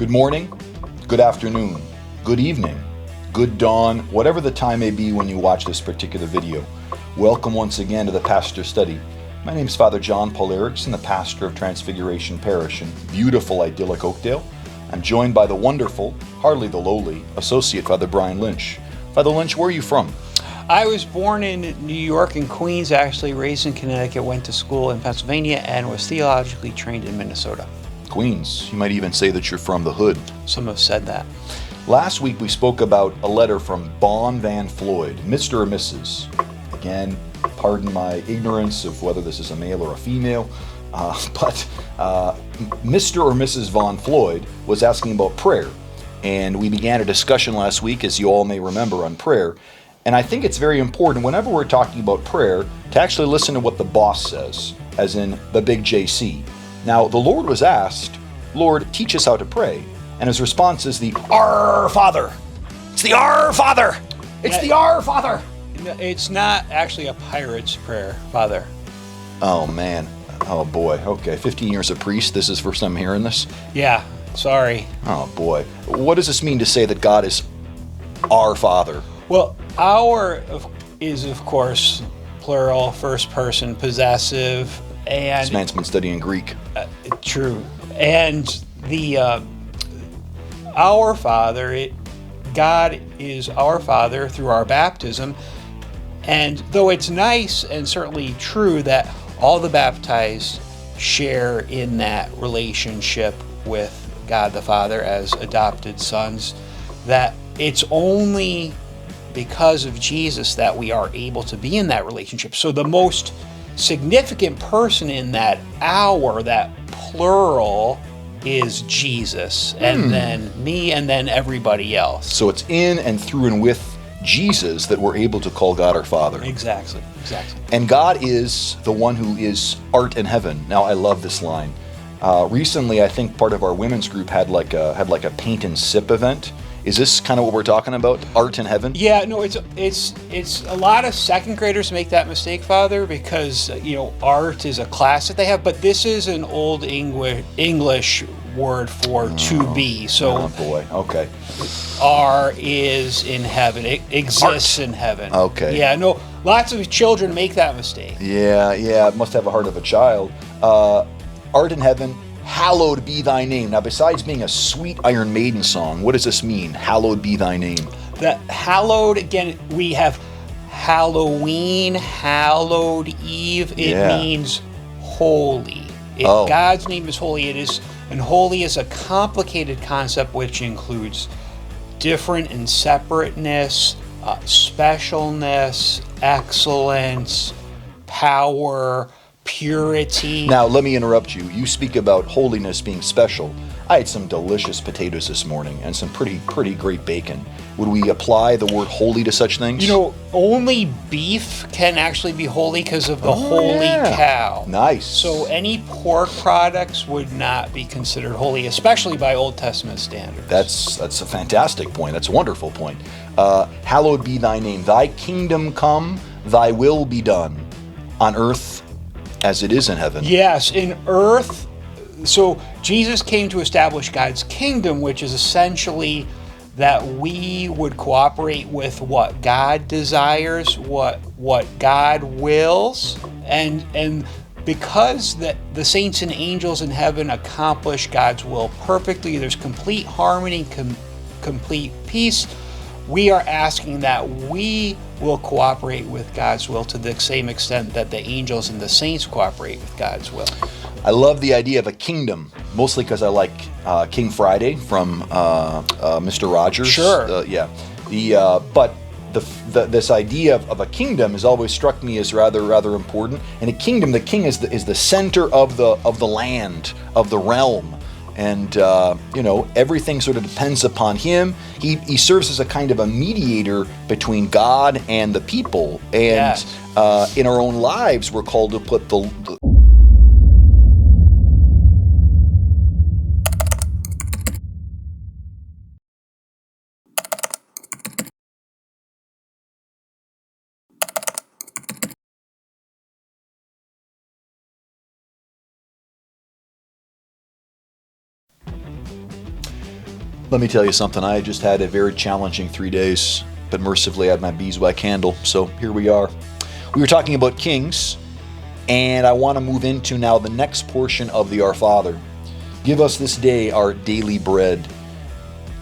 Good morning, good afternoon, good evening, good dawn, whatever the time may be when you watch this particular video. Welcome once again to the Pastor Study. My name is Father John Paul Erickson, the pastor of Transfiguration Parish in beautiful, idyllic Oakdale. I'm joined by the wonderful, hardly the lowly, Associate Father Brian Lynch. Father Lynch, where are you from? I was born in New York and Queens, actually raised in Connecticut, went to school in Pennsylvania, and was theologically trained in Minnesota. Queens. You might even say that you're from the hood. Some have said that. Last week we spoke about a letter from Bon Van Floyd, Mr. or Mrs. Again, pardon my ignorance of whether this is a male or a female, but Mr. or Mrs. Von Floyd was asking about prayer. And we began a discussion last week, as you all may remember, on prayer. And I think it's very important whenever we're talking about prayer to actually listen to what the boss says, as in the big JC. Now, the Lord was asked, Lord, teach us how to pray. And his response is the Our Father. It's the Our Father. It's the Our Father. It's not actually a pirate's prayer, Father. Oh, man. Oh, boy. Okay, 15 years a priest. This is the first time hearing this? Yeah, sorry. Oh, boy. What does this mean to say that God is our Father? Well, our is, of course, plural, first person, possessive, and... This man's been studying Greek. True. And the our Father, God is our Father through our baptism. And though it's nice and certainly true that all the baptized share in that relationship with God the Father as adopted sons, that it's only because of Jesus that we are able to be in that relationship. So the most significant person in that our, that plural, is Jesus, and then me, and then everybody else. So it's in and through and with Jesus that we're able to call God our Father. Exactly. And God is the one who is art in heaven. Now, I love this line. Recently, I think part of our women's group had like a paint and sip event. Is this kind of what we're talking about? Art in heaven? Yeah, no, it's a lot of second graders make that mistake, Father, because art is a class that they have, but this is an old English word for to be. So, oh boy, okay. R is in heaven. It exists in heaven. Okay. Yeah, no, lots of children make that mistake. Yeah, it must have a heart of a child. Art in heaven. Hallowed be thy name. Now, besides being a sweet Iron Maiden song, what does this mean? Hallowed be thy name. That hallowed, again, we have Halloween, hallowed Eve. It means holy. God's name is holy. It is, and holy is a complicated concept which includes different and separateness, specialness, excellence, power, purity. Now, let me interrupt you. You speak about holiness being special. I had some delicious potatoes this morning and some pretty great bacon. Would we apply the word holy to such things? Only beef can actually be holy because of the holy cow. Nice. So any pork products would not be considered holy, especially by Old Testament standards. That's a fantastic point. That's a wonderful point. Hallowed be thy name. Thy kingdom come, thy will be done on earth as it is in heaven. Yes, in earth. So Jesus came to establish God's kingdom, which is essentially that we would cooperate with what God desires, what God wills, and because the saints and angels in heaven accomplish God's will perfectly, there's complete harmony, complete peace. We are asking that we will cooperate with God's will to the same extent that the angels and the saints cooperate with God's will. I love the idea of a kingdom, mostly because I like King Friday from Mr. Rogers. Sure. But this idea of a kingdom has always struck me as rather important. And a kingdom, the king is the center of the land, of the realm. And everything sort of depends upon him. He serves as a kind of a mediator between God and the people. And in our own lives, we're called to put the Let me tell you something. I just had a very challenging 3 days, but mercifully I had my beeswax candle, so here we are. We were talking about kings, and I want to move into now the next portion of the Our Father. Give us this day our daily bread.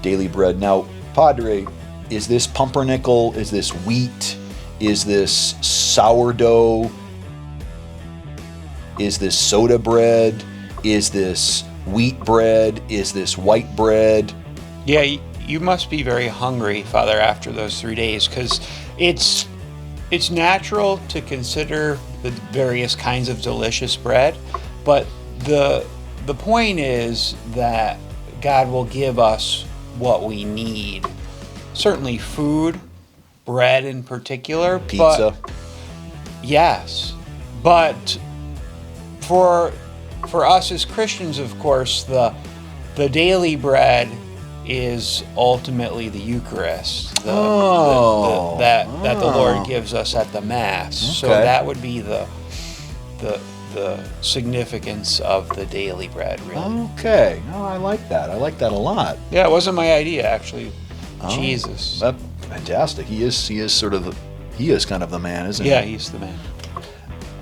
Daily bread. Now, Padre, is this pumpernickel? Is this wheat? Is this sourdough? Is this soda bread? Is this wheat bread? Is this white bread? Yeah, you must be very hungry, Father, after those 3 days, because it's natural to consider the various kinds of delicious bread, but the point is that God will give us what we need. Certainly food, bread in particular. Pizza. Yes, but for us as Christians, of course, the daily bread is ultimately the Eucharist, that the Lord gives us at the Mass. Okay. So that would be the significance of the daily bread, really. Okay. Oh, I like that. I like that a lot. Yeah, it wasn't my idea, actually. Jesus. That's fantastic. He is kind of the man, isn't he? Yeah, he's the man.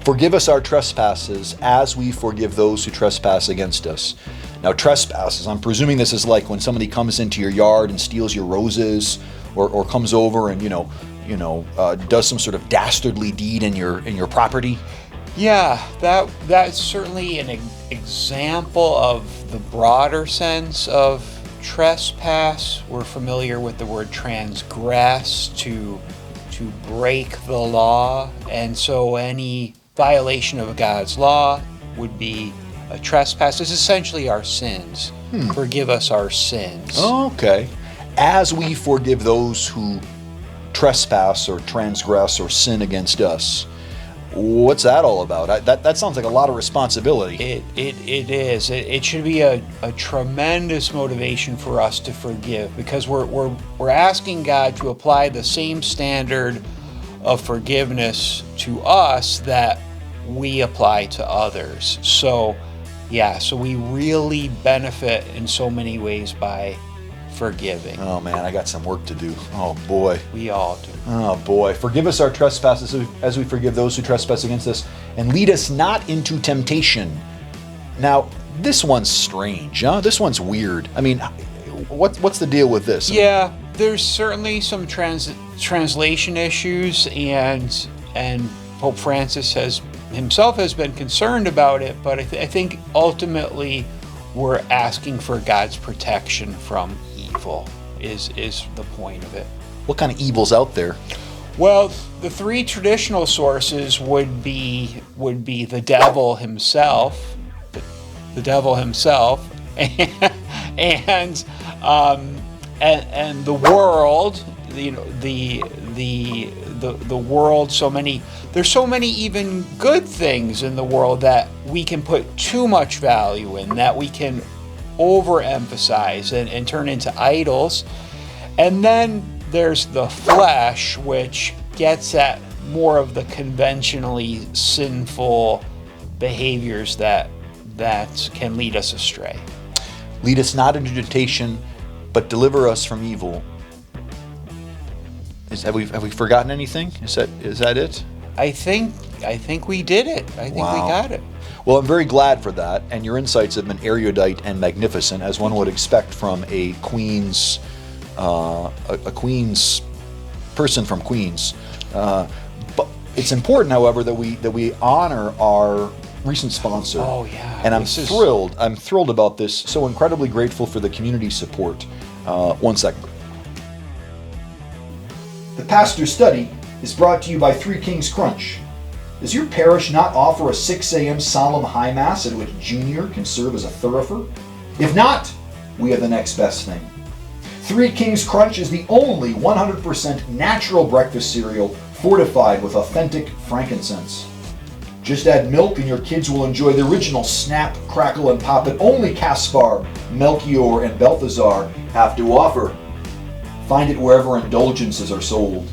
Forgive us our trespasses as we forgive those who trespass against us. Now, trespasses, I'm presuming this is like when somebody comes into your yard and steals your roses, or comes over and does some sort of dastardly deed in your property. Yeah, that's certainly an example of the broader sense of trespass. We're familiar with the word transgress, to break the law, and so any violation of God's law would be a trespass. It's essentially our sins. Forgive us our sins. Okay. As we forgive those who trespass or transgress or sin against us. What's that all about? That sounds like a lot of responsibility. It is. It should be a tremendous motivation for us to forgive, because we're asking God to apply the same standard of forgiveness to us that we apply to others. So we really benefit in so many ways by forgiving. Oh man, I got some work to do. Oh boy. We all do. Oh boy. Forgive us our trespasses as we forgive those who trespass against us, and lead us not into temptation. Now, this one's strange, huh? This one's weird. I mean, what's the deal with this? Yeah, there's certainly some translation issues, and Pope Francis himself has been concerned about it, but I think ultimately we're asking for God's protection from evil is the point of it. What kind of evil's out there? Well, the three traditional sources would be the devil himself, the devil himself, and the world, the world. There's so many even good things in the world that we can put too much value in, that we can overemphasize and turn into idols. And then there's the flesh, which gets at more of the conventionally sinful behaviors that can lead us astray. Lead us not into temptation, but deliver us from evil. Have we forgotten anything? Is that it? I think we did it. I think we got it. Well, I'm very glad for that, and your insights have been erudite and magnificent, as one would expect from a Queens person from Queens. But it's important, however, that we honor our recent sponsor. Oh yeah. And I'm thrilled. I'm thrilled about this. So incredibly grateful for the community support. 1 second. The Pastor's Study is brought to you by Three Kings Crunch. Does your parish not offer a 6 a.m. solemn high mass at which Junior can serve as a thurifer? If not, we have the next best thing. Three Kings Crunch is the only 100% natural breakfast cereal fortified with authentic frankincense. Just add milk and your kids will enjoy the original Snap, Crackle, and Pop that only Caspar, Melchior, and Balthazar have to offer. Find it wherever indulgences are sold.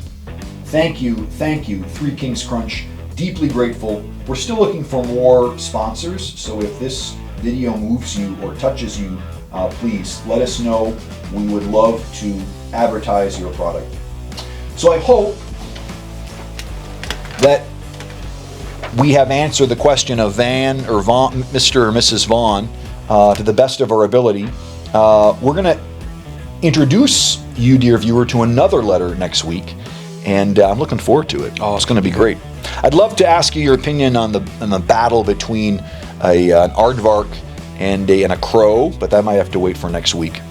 Thank you, Three Kings Crunch. Deeply grateful. We're still looking for more sponsors, so if this video moves you or touches you, please let us know. We would love to advertise your product. So I hope that we have answered the question of Van or Vaughn, Mr. or Mrs. Vaughn, to the best of our ability. We're going to introduce you, dear viewer, to another letter next week, and I'm looking forward to it. Oh, it's going to be great. I'd love to ask you your opinion on the battle between an aardvark and a crow, but that might have to wait for next week.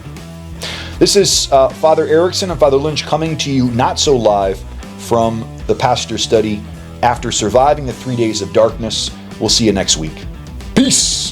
This is Father Erickson and Father Lynch coming to you not so live from the pastor's study after surviving the 3 days of darkness. We'll see you next week. Peace!